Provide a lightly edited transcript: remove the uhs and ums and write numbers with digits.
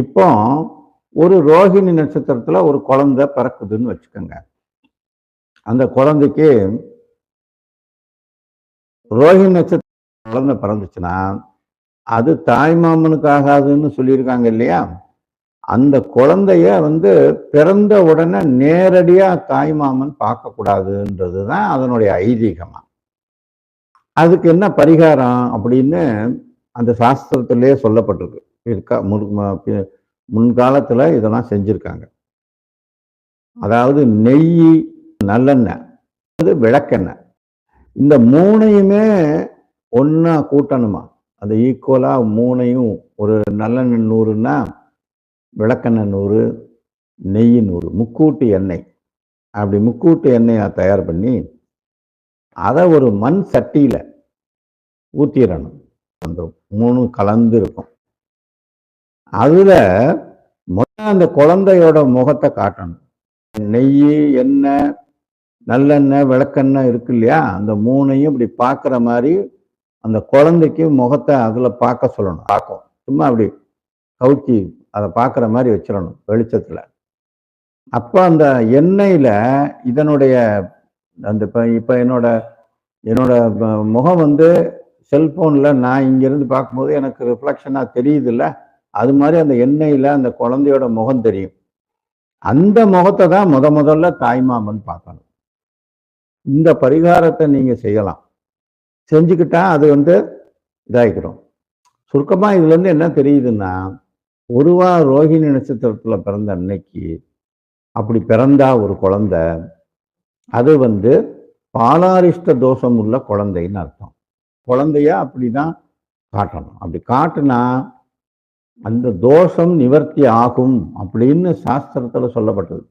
இப்போ ஒரு ரோஹிணி நட்சத்திரத்துல ஒரு குழந்தை பிறக்குதுன்னு வச்சுக்கோங்க. அந்த குழந்தைக்கு ரோஹிணி நட்சத்திரம் குழந்தை பிறந்துச்சுன்னா, அது தாய்மாமனுக்கு ஆகாதுன்னு சொல்லியிருக்காங்க இல்லையா? அந்த குழந்தைய பிறந்த உடனே நேரடியா தாய்மாமன் பார்க்கக்கூடாதுன்றது தான் அதனுடைய ஐதீகமா. அதுக்கு என்ன பரிகாரம் அப்படின்னு அந்த சாஸ்திரத்திலேயே சொல்லப்பட்டிருக்கு. இருக்கா முன்காலத்துல இதெல்லாம் செஞ்சிருக்காங்க. அதாவது நெய், நல்லெண்ணெய், விளக்கெண்ணெய், இந்த மூணையுமே ஒன்னா கூட்டணுமா. அந்த ஈக்குவலா மூணையும், ஒரு நல்லெண்ணெய் 100ன்னா விளக்கெண்ணெய் 100, நெய் 100, முக்கூட்டு எண்ணெய். அப்படி முக்கூட்டு எண்ணெயை தயார் பண்ணி அதை ஒரு மண் சட்டியில ஊத்திடணும். அந்த 3 கலந்து இருக்கும். அதுல முதல்ல அந்த குழந்தையோட முகத்தை காட்டணும். நெய், எண்ணெய், நல்லெண்ணெய், விளக்கெண்ணெய் இருக்கு இல்லையா? அந்த 3ஐயும் இப்படி பார்க்குற மாதிரி அந்த குழந்தைக்கு முகத்தை அதுல பார்க்க சொல்லணும். பார்க்கும், சும்மா அப்படி கவுச்சி அதை பார்க்குற மாதிரி வச்சிடணும் வெளிச்சத்துல. அப்போ அந்த எண்ணெயில இதனுடைய அந்த இப்போ என்னோட முகம் செல்போன்ல நான் இங்கிருந்து பார்க்கும்போது எனக்கு ரிஃப்ளெக்ஷனாக தெரியுது இல்லை? அது மாதிரி அந்த எண்ணெயில அந்த குழந்தையோட முகம் தெரியும். அந்த முகத்தை தான் முதல்ல தாய்மாமன் பார்க்கணும். இந்த பரிகாரத்தை நீங்க செய்யலாம். செஞ்சுக்கிட்டா அது இதாகிக்கிறோம். சுருக்கமா இதுல இருந்து என்ன தெரியுதுன்னா, பொதுவா ரோஹிணி நட்சத்திரத்துல பிறந்த அன்னைக்கு அப்படி பிறந்தா ஒரு குழந்தை, அது பாலாரிஷ்ட தோஷம் உள்ள குழந்தைன்னு அர்த்தம். குழந்தைய அப்படிதான் காட்டணும். அப்படி காட்டுனா அந்த தோஷம் நிவர்த்தி ஆகும் அப்படின்னு சாஸ்திரத்துல சொல்லப்பட்டது.